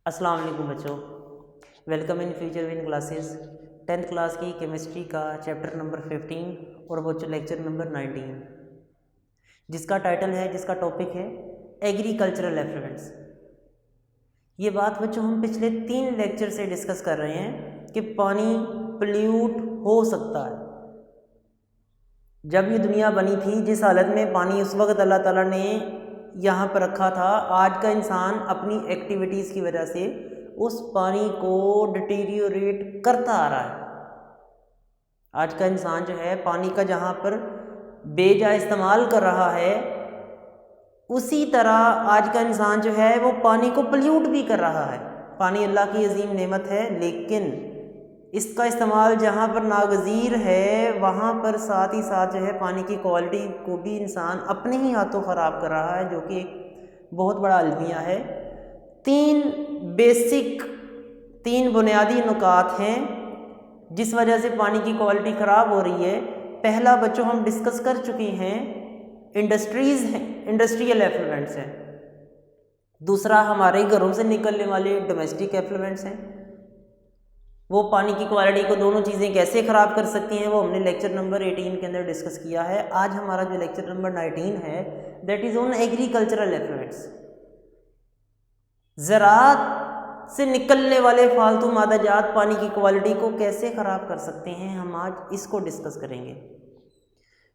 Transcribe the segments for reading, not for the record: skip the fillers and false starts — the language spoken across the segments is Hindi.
अस्सलाम वालेकुम बच्चों, welcome in future win classes. 10th class की केमिस्ट्री का चैप्टर नंबर 15 और बच्चों लेक्चर नंबर 19, जिसका टाइटल है, जिसका टॉपिक है एग्रीकल्चरल एफ्लुएंट्स। ये बात बच्चों हम पिछले 3 लेक्चर से डिस्कस कर रहे हैं कि पानी पोल्यूट हो सकता है। जब ये दुनिया बनी थी, जिस हालत में पानी उस वक्त अल्लाह ताला ने यहाँ पर रखा था, आज का इंसान अपनी एक्टिविटीज़ की वजह से उस पानी को डिटीरियोरेट करता आ रहा है। आज का इंसान जो है पानी का जहाँ पर बेजा इस्तेमाल कर रहा है, उसी तरह आज का इंसान जो है वो पानी को पोल्यूट भी कर रहा है। पानी अल्लाह की अजीम नेमत है, लेकिन इसका इस्तेमाल जहाँ पर नागज़ीर है, वहाँ पर साथ ही साथ जो है पानी की क्वालिटी को भी इंसान अपने ही हाथों ख़राब कर रहा है, जो कि एक बहुत बड़ा अलमिया है। 3 बुनियादी नुकात हैं जिस वजह से पानी की क्वालिटी ख़राब हो रही है। पहला बच्चों हम डिस्कस कर चुके हैं, इंडस्ट्रीज़ हैं, इंडस्ट्रियल एफ्लुएंट्स हैं। दूसरा हमारे घरों से निकलने वाले डोमेस्टिक एफ्लुएंट्स हैं। वो पानी की क्वालिटी को, दोनों चीज़ें कैसे ख़राब कर सकती हैं, वो हमने लेक्चर नंबर 18 के अंदर डिस्कस किया है। आज हमारा जो लेक्चर नंबर 19 है, that is on agricultural effluents. ज़राअत से निकलने वाले फालतू मादाजात पानी की क्वालिटी को कैसे ख़राब कर सकते हैं, हम आज इसको डिस्कस करेंगे।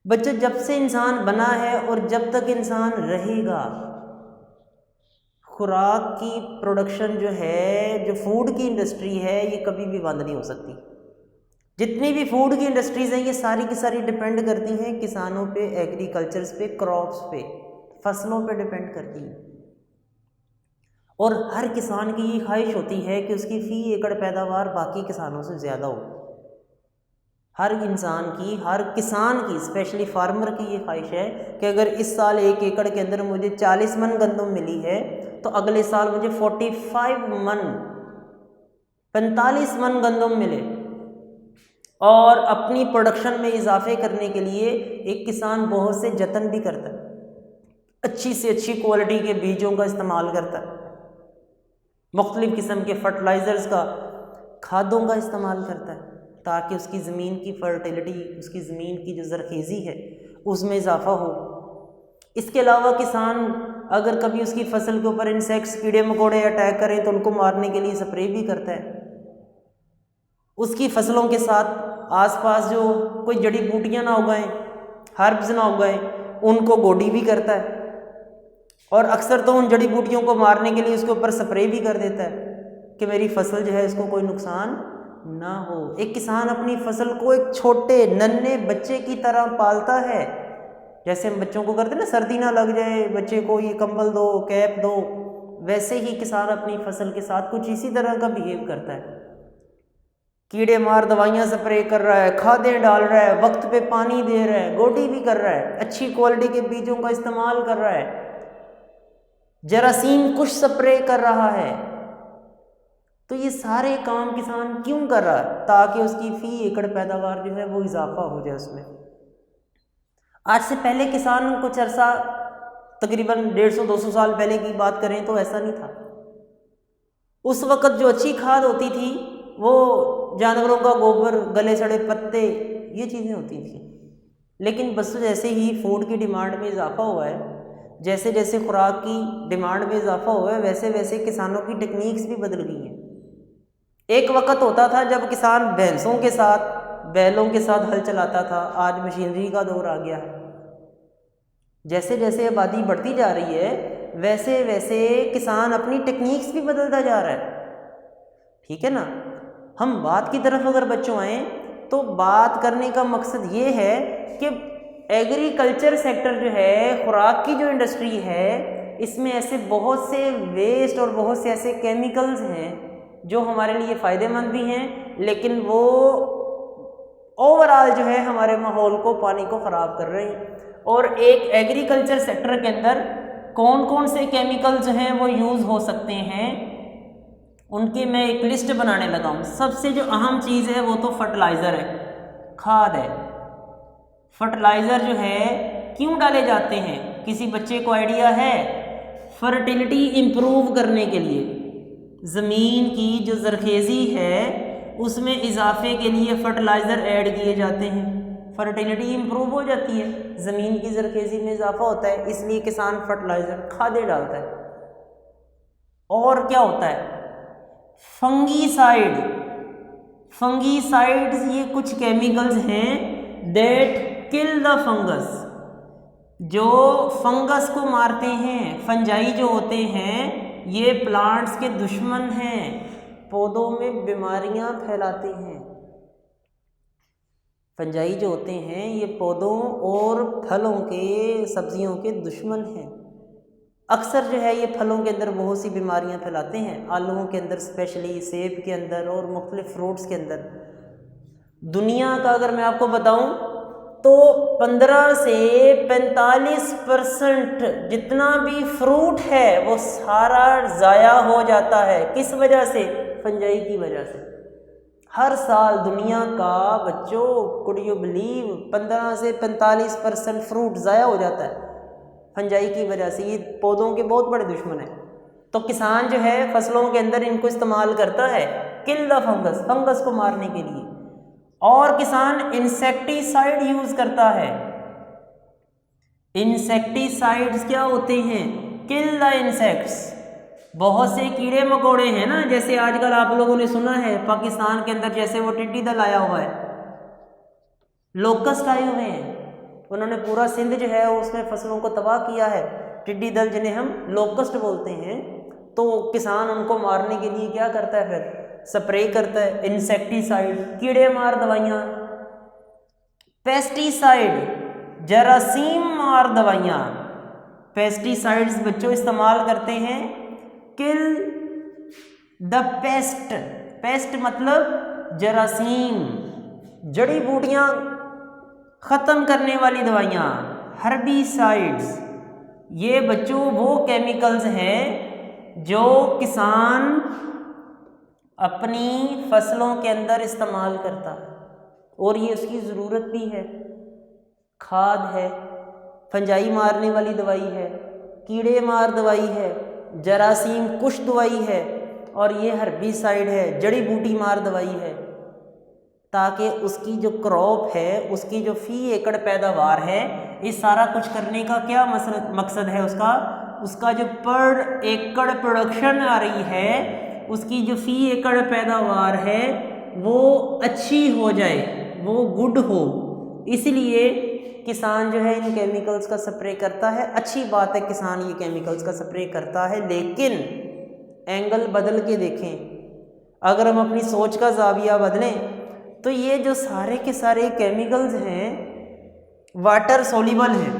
बच्चों, जब से इंसान बना है और जब तक इंसान रहेगा, खुराक की प्रोडक्शन जो है, जो फूड की इंडस्ट्री है, ये कभी भी बंद नहीं हो सकती। जितनी भी फूड की इंडस्ट्रीज़ हैं, ये सारी की सारी डिपेंड करती हैं किसानों पे, एग्रीकल्चर्स पे, क्रॉप्स पे, फसलों पे डिपेंड करती हैं। और हर किसान की ये ख्वाहिश होती है कि उसकी फ़ी एकड़ पैदावार बाकी किसानों से ज़्यादा हो। हर इंसान की, हर किसान की, स्पेशली फार्मर की ये ख्वाहिश है कि अगर इस साल 1 एकड़ के अंदर मुझे 40 मन गंदम मिली है, तो अगले साल मुझे 45 मन गंदम मिले। और अपनी प्रोडक्शन में इजाफे करने के लिए एक किसान बहुत से जतन भी करता है, अच्छी से अच्छी क्वालिटी के बीजों का इस्तेमाल करता है, मुख्तलिफ़ किस्म के फर्टिलाइज़र्स का, खादों का इस्तेमाल करता है, ताकि उसकी ज़मीन की फर्टिलिटी, उसकी ज़मीन की जो ज़रख़ेज़ी है, उसमें इजाफा हो। इसके अलावा किसान अगर कभी उसकी फसल के ऊपर इंसेक्ट्स, कीड़े मकोड़े अटैक करें तो उनको मारने के लिए स्प्रे भी करता है। उसकी फसलों के साथ आसपास जो कोई जड़ी बूटियाँ ना उगाएं, हर्ब्स ना उगाएं, उनको गोडी भी करता है। और अक्सर तो उन जड़ी बूटियों को मारने के लिए उसके ऊपर स्प्रे भी कर देता है कि मेरी फसल जो है इसको कोई नुकसान ना हो। एक किसान अपनी फसल को एक छोटे नन्हे बच्चे की तरह पालता है। जैसे हम बच्चों को करते हैं ना, सर्दी ना लग जाए, बच्चे को ये कंबल दो, कैप दो, वैसे ही किसान अपनी फसल के साथ कुछ इसी तरह का बिहेव करता है। कीड़े मार दवाइयाँ स्प्रे कर रहा है, खादें डाल रहा है, वक्त पे पानी दे रहा है, गोडी भी कर रहा है, अच्छी क्वालिटी के बीजों का इस्तेमाल कर रहा है, जरासीम कुछ स्प्रे कर रहा है। तो ये सारे काम किसान क्यों कर रहा है? ताकि उसकी फ़ी एकड़ पैदावार जो है वो इजाफा हो जाए उसमें। आज से पहले किसान कुछ अरसा, तकरीबन 150-200 साल पहले की बात करें तो ऐसा नहीं था। उस वक़्त जो अच्छी खाद होती थी वो जानवरों का गोबर, गले सड़े पत्ते, ये चीज़ें होती थी। लेकिन बस जैसे ही फूड की डिमांड में इजाफा हुआ है, जैसे जैसे खुराक की डिमांड में इजाफा हुआ है, वैसे वैसे किसानों की टेक्निक्स भी बदल गई हैं। एक वक्त होता था जब किसान भैंसों के साथ, बैलों के साथ हल चलाता था। आज मशीनरी का दौर आ गया है। जैसे जैसे आबादी बढ़ती जा रही है, वैसे वैसे किसान अपनी टेक्निक्स भी बदलता जा रहा है। ठीक है ना। हम बात की तरफ अगर बच्चों आए, तो बात करने का मकसद ये है कि एग्रीकल्चर सेक्टर जो है, खुराक की जो इंडस्ट्री है, इसमें ऐसे बहुत से वेस्ट और बहुत से ऐसे केमिकल्स हैं जो हमारे लिए फ़ायदेमंद भी हैं, लेकिन वो ओवरऑल जो है हमारे माहौल को, पानी को ख़राब कर रहे हैं। और एक एग्रीकल्चर सेक्टर के अंदर कौन कौन से केमिकल्स हैं वो यूज़ हो सकते हैं, उनकी मैं एक लिस्ट बनाने लगा हूँ। सबसे जो अहम चीज़ है वो तो फर्टिलाइज़र है, खाद है। फर्टिलाइज़र जो है क्यों डाले जाते हैं? किसी बच्चे को आइडिया है? फर्टिलिटी इम्प्रूव करने के लिए। ज़मीन की जो ज़रखेज़ी है उसमें इजाफे के लिए फर्टिलाइज़र ऐड किए जाते हैं, फर्टिलिटी इम्प्रूव हो जाती है, ज़मीन की ज़रखेज़ी में इजाफा होता है, इसलिए किसान फर्टिलाइज़र खादें डालता है। और क्या होता है, फंगीसाइड्स ये कुछ केमिकल्स हैं दैट किल द फंगस, जो फंगस को मारते हैं। फंजाई जो होते हैं ये प्लांट्स के दुश्मन हैं, पौधों में बीमारियां फैलाते हैं। फंजाई जो होते हैं ये पौधों और फलों के, सब्जियों के दुश्मन हैं। अक्सर जो है ये फलों के अंदर बहुत सी बीमारियां फैलाते हैं, आलूओं के अंदर स्पेशली, सेब के अंदर और मुख्तलिफ फ्रूट्स के अंदर। दुनिया का अगर मैं आपको बताऊं तो 15 से 45% जितना भी फ्रूट है वो सारा ज़ाया हो जाता है। किस वजह से? फंजाई की वजह से। हर साल दुनिया का बच्चों, कुड यू बिलीव, 15 से 45% फ्रूट ज़ाया हो जाता है फंजाई की वजह से। ये पौधों के बहुत बड़े दुश्मन हैं। तो किसान जो है फसलों के अंदर इनको इस्तेमाल करता है किल द फंगस, फंगस को मारने के लिए। और किसान इंसेक्टिसाइड यूज करता है। इंसेक्टिसाइड्स क्या होते हैं? Kill the insects. बहुत से कीड़े मकोड़े हैं ना, जैसे आजकल आप लोगों ने सुना है पाकिस्तान के अंदर जैसे वो टिड्डी दल आया हुआ है, लोकस्ट आए हुए हैं, उन्होंने पूरा सिंध जो है उसमें फसलों को तबाह किया है। टिड्डी दल जिन्हें हम लोकस्ट बोलते हैं, तो किसान उनको मारने के लिए क्या करता है? फिर स्प्रे करता है इंसेक्टिसाइड, कीड़े मार दवाइयाँ। पेस्टिसाइड, जरासीम मार दवाइयाँ। पेस्टिसाइड्स बच्चों इस्तेमाल करते हैं किल द पेस्ट। पेस्ट मतलब जरासीम, जड़ी बूटियाँ ख़त्म करने वाली दवाइयाँ, हर्बिसाइड्स। ये बच्चों वो केमिकल्स हैं जो किसान अपनी फसलों के अंदर इस्तेमाल करता है और ये उसकी ज़रूरत भी है। खाद है, फंजाई मारने वाली दवाई है, कीड़े मार दवाई है, जरासीम कुश दवाई है, और ये हर्बिसाइड है, जड़ी बूटी मार दवाई है, ताकि उसकी जो क्रॉप है, उसकी जो फी एकड़ पैदावार है, इस सारा कुछ करने का क्या मकसद है उसका जो पर एकड़ प्रोडक्शन आ रही है, उसकी जो फी एकड़ पैदावार है वो अच्छी हो जाए, वो गुड हो। इसलिए किसान जो है इन केमिकल्स का स्प्रे करता है। अच्छी बात है किसान ये केमिकल्स का स्प्रे करता है, लेकिन एंगल बदल के देखें। अगर हम अपनी सोच का ज़ाविया बदलें तो ये जो सारे के सारे केमिकल्स हैं वाटर सोल्यूबल हैं।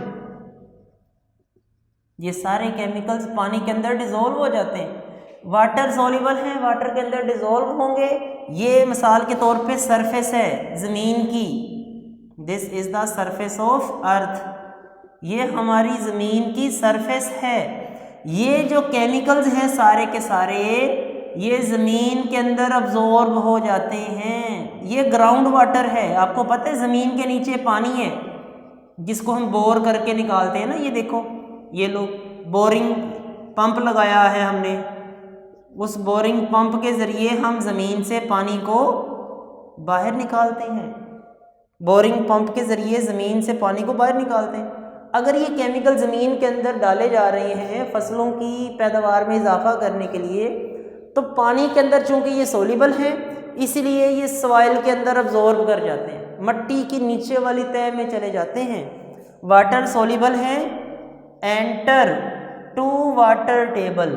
ये सारे केमिकल्स पानी के अंदर डिज़ोल्व हो जाते हैं, वाटर सोल्यूबल हैं, वाटर के अंदर डिज़ोल्व होंगे। ये मिसाल के तौर पे सरफेस है ज़मीन की, this is the surface of earth, ये हमारी ज़मीन की सरफेस है। ये जो केमिकल्स हैं सारे के सारे ये ज़मीन के अंदर अब्जॉर्ब हो जाते हैं। ये ग्राउंड वाटर है, आपको पता है ज़मीन के नीचे पानी है जिसको हम बोर करके निकालते हैं ना। ये देखो, ये लो, बोरिंग पंप लगाया है हमने, उस बोरिंग पंप के ज़रिए हम ज़मीन से पानी को बाहर निकालते हैं। बोरिंग पंप के ज़रिए ज़मीन से पानी को बाहर निकालते हैं। अगर ये केमिकल ज़मीन के अंदर डाले जा रहे हैं फसलों की पैदावार में इजाफा करने के लिए, तो पानी के अंदर चूँकि ये सोल्यूबल है इसलिए ये सॉइल के अंदर अब्जॉर्ब कर जाते हैं, मट्टी की नीचे वाली तह में चले जाते हैं। वाटर सोल्यूबल है, एंटर टू वाटर टेबल,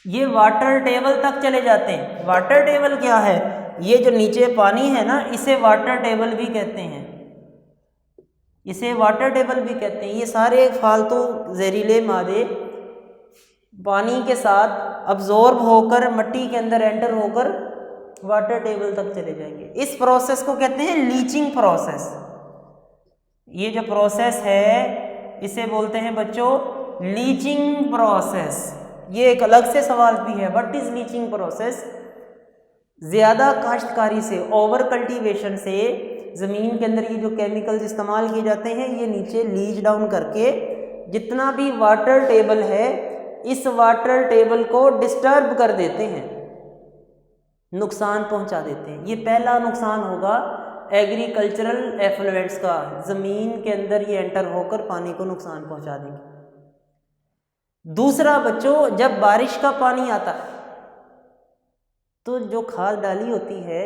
ये वाटर टेबल तक चले जाते हैं। वाटर टेबल क्या है? ये जो नीचे पानी है ना, इसे वाटर टेबल भी कहते हैं, इसे वाटर टेबल भी कहते हैं। ये सारे फालतू जहरीले मादे पानी के साथ अब्जॉर्ब होकर मट्टी के अंदर एंटर होकर वाटर टेबल तक चले जाएंगे। इस प्रोसेस को कहते हैं लीचिंग प्रोसेस। ये जो प्रोसेस है इसे बोलते हैं बच्चों लीचिंग प्रोसेस। ये एक अलग से सवाल भी है, व्हाट इज लीचिंग प्रोसेस? ज़्यादा काश्तकारी से, ओवर कल्टीवेशन से ज़मीन के अंदर ये जो केमिकल्स इस्तेमाल किए जाते हैं, ये नीचे लीच डाउन करके जितना भी वाटर टेबल है इस वाटर टेबल को डिस्टर्ब कर देते हैं, नुकसान पहुंचा देते हैं। ये पहला नुकसान होगा एग्रीकल्चरल एफ्लुएंट्स का, ज़मीन के अंदर ये एंटर होकर पानी को नुकसान पहुंचा देंगे। दूसरा बच्चों, जब बारिश का पानी आता है तो जो खाद डाली होती है,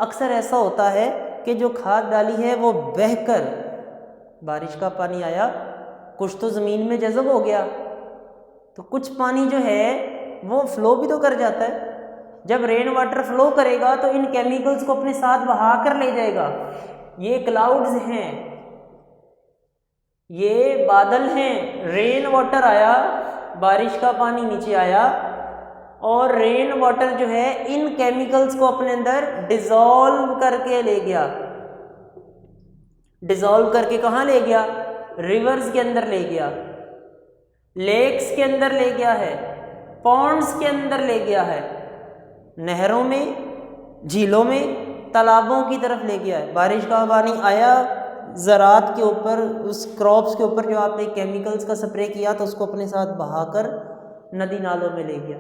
अक्सर ऐसा होता है कि जो खाद डाली है वो बहकर, बारिश का पानी आया, कुछ तो ज़मीन में जज़ब हो गया, तो कुछ पानी जो है वो फ्लो भी तो कर जाता है। जब रेन वाटर फ्लो करेगा तो इन केमिकल्स को अपने साथ बहा कर ले जाएगा। ये क्लाउड्स हैं, ये बादल हैं, रेन वाटर आया, बारिश का पानी नीचे आया और रेन वाटर जो है इन केमिकल्स को अपने अंदर डिसॉल्व करके ले गया। डिसॉल्व करके कहाँ ले गया? रिवर्स के अंदर ले गया, लेक्स के अंदर ले गया है, पॉन्ड्स के अंदर ले गया है, नहरों में, झीलों में, तालाबों की तरफ ले गया है। बारिश का पानी आया, ज़रात के ऊपर, उस क्रॉप्स के ऊपर जो आपने केमिकल्स का स्प्रे किया तो उसको अपने साथ बहाकर नदी नालों में ले गया।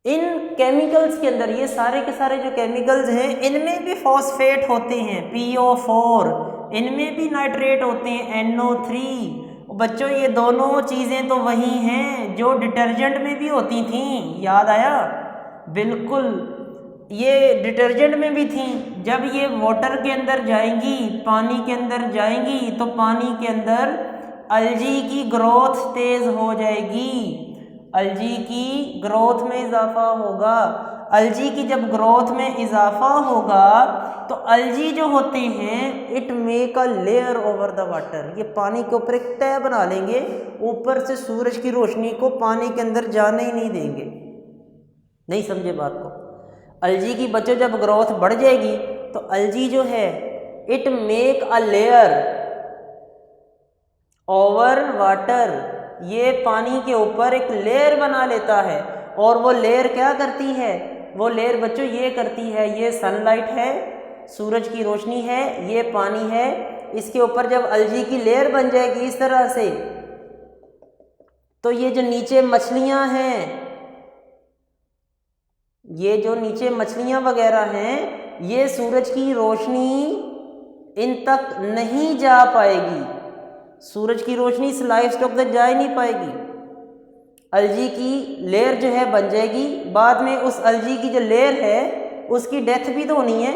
इन केमिकल्स के अंदर, ये सारे के सारे जो केमिकल्स हैं, इनमें भी फॉस्फेट होते हैं, PO4, इनमें भी नाइट्रेट होते हैं, NO3। बच्चों ये दोनों चीज़ें तो वही हैं जो डिटर्जेंट में भी होती थीं, याद आया? बिल्कुल, ये डिटर्जेंट में भी थी। जब ये वाटर के अंदर जाएंगी, पानी के अंदर जाएंगी, तो पानी के अंदर अलजी की ग्रोथ तेज़ हो जाएगी, अलजी की ग्रोथ में इजाफा होगा। अलजी की जब ग्रोथ में इजाफा होगा तो अलजी जो होते हैं, it make a layer over the water, ये पानी के ऊपर एक तह बना लेंगे, ऊपर से सूरज की रोशनी को पानी के अंदर जाने ही नहीं देंगे। नहीं समझे बात को? अलजी की बच्चों जब ग्रोथ बढ़ जाएगी तो अलजी जो है it make a layer over water, ये पानी के ऊपर एक लेयर बना लेता है। और वो लेयर क्या करती है? वो लेयर बच्चों ये करती है, ये सनलाइट है, सूरज की रोशनी है, ये पानी है, इसके ऊपर जब अलजी की लेयर बन जाएगी इस तरह से, तो ये जो नीचे मछलियां हैं, ये जो नीचे मछलियां वगैरह हैं, ये सूरज की रोशनी इन तक नहीं जा पाएगी, सूरज की रोशनी इस लाइफ स्टॉक तक जा ही नहीं पाएगी। अलजी की लेयर जो है बन जाएगी, बाद में उस अलजी की जो लेयर है उसकी डेथ भी तो होनी है,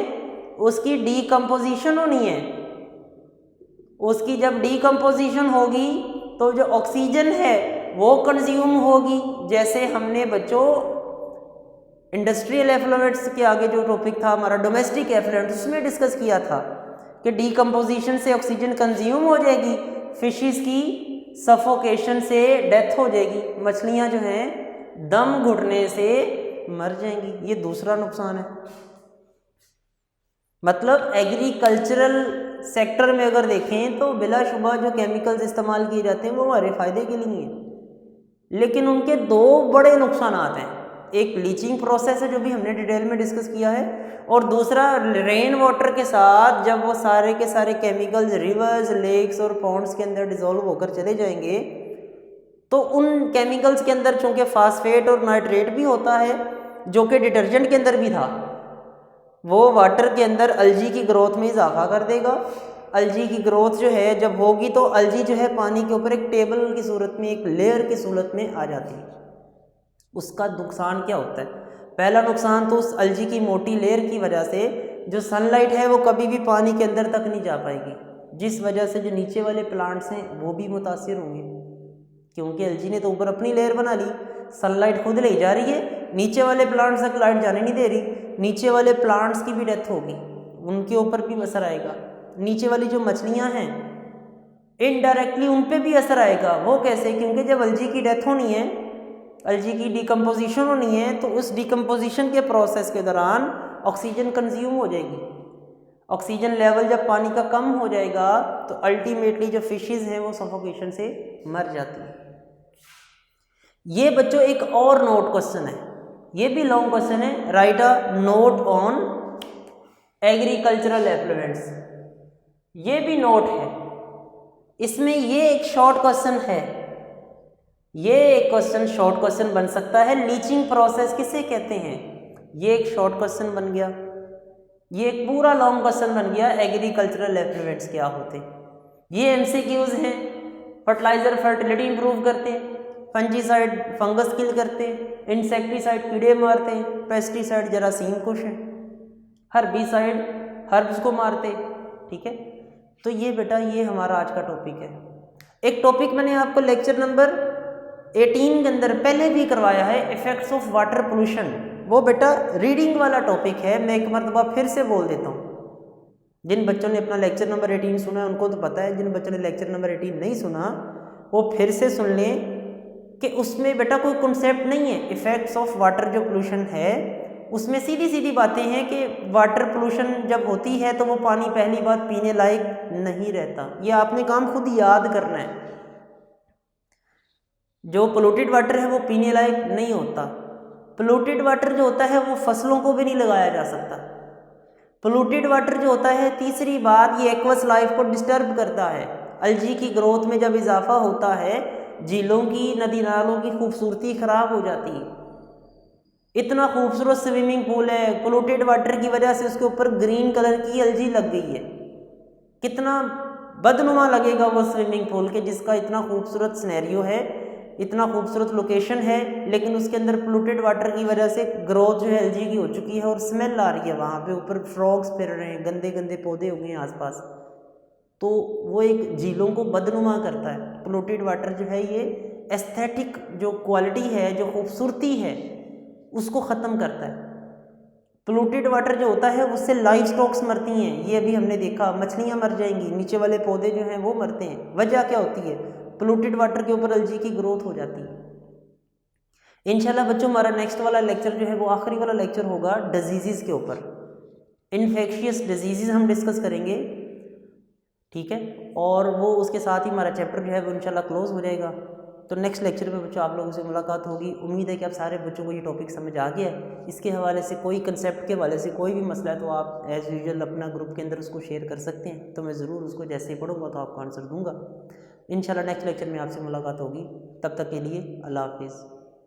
उसकी डीकम्पोजिशन होनी है। उसकी जब डीकम्पोजिशन होगी तो जो ऑक्सीजन है वो कंज्यूम होगी। जैसे हमने बच्चों इंडस्ट्रियल एफ्लुएंट्स के आगे जो टॉपिक था हमारा डोमेस्टिक एफ्लुएंट्स, उसमें डिस्कस किया था कि डीकम्पोजिशन से ऑक्सीजन कंज्यूम हो जाएगी, फिशेस की सफोकेशन से डेथ हो जाएगी, मछलियां जो हैं दम घुटने से मर जाएंगी। ये दूसरा नुकसान है। मतलब एग्रीकल्चरल सेक्टर में अगर देखें तो बिलाशुबा जो केमिकल्स इस्तेमाल किए जाते हैं वो हमारे फ़ायदे के लिए हैं, लेकिन उनके दो बड़े नुकसान हैं। एक लीचिंग प्रोसेस है जो भी हमने डिटेल में डिस्कस किया है, और दूसरा रेन वाटर के साथ जब वो सारे के सारे केमिकल्स रिवर्स, लेक्स और पॉन्ड्स के अंदर डिसॉल्व होकर चले जाएंगे तो उन केमिकल्स के अंदर चूँकि फास्फेट और नाइट्रेट भी होता है जो कि डिटर्जेंट के अंदर भी था, वो वाटर के अंदर अलजी की ग्रोथ में इजाफा कर देगा। अलजी की ग्रोथ जो है जब होगी तो अलजी जो है पानी के ऊपर एक टेबल की सूरत में, एक लेयर की सूरत में आ जाती है। उसका नुकसान क्या होता है? पहला नुकसान तो उस अलजी की मोटी लेयर की वजह से जो सनलाइट है वो कभी भी पानी के अंदर तक नहीं जा पाएगी, जिस वजह से जो नीचे वाले प्लांट्स हैं वो भी मुतासिर होंगे, क्योंकि अलजी ने तो ऊपर अपनी लेयर बना ली, सनलाइट खुद ले जा रही है, नीचे वाले प्लांट्स तक लाइट जाने नहीं दे रही, नीचे वाले प्लांट्स की भी डेथ होगी, उनके ऊपर भी असर आएगा। नीचे वाली जो मछलियाँ हैं इनडायरेक्टली उन पे भी असर आएगा। वो कैसे? क्योंकि जब अलजी की डेथ होनी है, अलजी की डिकम्पोजिशन होनी है, तो उस डिकम्पोजिशन के प्रोसेस के दौरान ऑक्सीजन कंज्यूम हो जाएगी। ऑक्सीजन लेवल जब पानी का कम हो जाएगा तो अल्टीमेटली जो फिशेस हैं वो सफोकेशन से मर जाती हैं। ये बच्चों एक और नोट क्वेश्चन है, ये भी लॉन्ग क्वेश्चन है। Right a note on agricultural effluents, ये भी नोट है। इसमें ये एक शॉर्ट क्वेश्चन है ये एक क्वेश्चन शॉर्ट क्वेश्चन बन सकता है, लीचिंग प्रोसेस किसे कहते हैं, ये एक शॉर्ट क्वेश्चन बन गया। ये एक पूरा लॉन्ग क्वेश्चन बन गया, एग्रीकल्चरल एफ्लुएंट्स क्या होते। ये एमसीक्यूज हैं। फर्टिलाइजर फर्टिलिटी इंप्रूव करते हैं, फंजीसाइड फंगस किल करते हैं, इंसेक्टिसाइड कीड़े मारते हैं, पेस्टिसाइड जरासीम कुछ है, हर्बिसाइड हर्ब्स को मारते। ठीक है, तो ये बेटा ये हमारा आज का टॉपिक है। एक टॉपिक मैंने आपको लेक्चर नंबर 18 के अंदर पहले भी करवाया है, इफेक्ट्स ऑफ वाटर पोल्यूशन। वो बेटा रीडिंग वाला टॉपिक है, मैं एक मरतबा फिर से बोल देता हूँ। जिन बच्चों ने अपना लेक्चर नंबर 18 सुना है उनको तो पता है, जिन बच्चों ने लेक्चर नंबर 18 नहीं सुना वो फिर से सुन लें कि उसमें बेटा कोई कॉन्सेप्ट नहीं है। इफेक्ट्स ऑफ वाटर जो पोल्यूशन है उसमें सीधी सीधी बातें हैं कि वाटर पोल्यूशन जब होती है तो वो पानी पहली बात पीने लायक नहीं रहता। ये आपने काम खुद याद करना है। जो पोल्यूटेड वाटर है वो पीने लायक नहीं होता। पोल्यूटेड वाटर जो होता है वो फसलों को भी नहीं लगाया जा सकता। पोल्यूटेड वाटर जो होता है, तीसरी बात, ये एक्वस लाइफ को डिस्टर्ब करता है। अलजी की ग्रोथ में जब इजाफा होता है, झीलों की नदी नालों की खूबसूरती खराब हो जाती है। इतना खूबसूरत स्विमिंग पूल है, पोल्यूटेड वाटर की वजह से उसके ऊपर ग्रीन कलर की अलजी लग गई है। कितना बदनुमा लगेगा वो स्विमिंग पूल के, जिसका इतना खूबसूरत सिनेरियो है, इतना खूबसूरत लोकेशन है, लेकिन उसके अंदर पोल्यूटेड वाटर की वजह से ग्रोथ जो है एलजी की हो चुकी है और स्मेल आ रही है। वहाँ पे ऊपर फ्रॉग्स फिर रहे हैं, गंदे गंदे पौधे हो गए हैं आसपास, तो वो एक झीलों को बदनुमा करता है। पोल्यूटेड वाटर जो है ये एस्थेटिक जो क्वालिटी है, जो खूबसूरती है, उसको ख़त्म करता है। पोल्यूटेड वाटर जो होता है उससे लाइफ स्टॉक्स मरती हैं, ये अभी हमने देखा, मछलियाँ मर जाएंगी, नीचे वाले पौधे जो हैं वो मरते हैं। वजह क्या होती है? पोल्यूटेड वाटर के ऊपर एलजी की ग्रोथ हो जाती है। इंशाल्लाह बच्चों हमारा नेक्स्ट वाला लेक्चर जो है वो आखिरी वाला लेक्चर होगा डिजीज़ के ऊपर। इन्फेक्शियस डिजीज़ हम डिस्कस करेंगे, ठीक है, और वो उसके साथ ही हमारा चैप्टर जो है वो इंशाल्लाह क्लोज हो जाएगा। तो नेक्स्ट लेक्चर में बच्चों आप लोगों से मुलाकात होगी। उम्मीद है कि आप सारे बच्चों को ये टॉपिक समझ आ गया है। इसके हवाले से कोई कंसेप्ट के हवाले से कोई भी मसला है तो आप एज़ यूजुअल अपना ग्रुप के अंदर उसको शेयर कर सकते हैं, तो मैं ज़रूर उसको जैसे ही पढ़ूंगा तो आपको आंसर दूंगा। इंशाल्लाह नेक्स्ट लेक्चर में आपसे मुलाकात होगी। तब तक के लिए अल्लाह हाफिज़।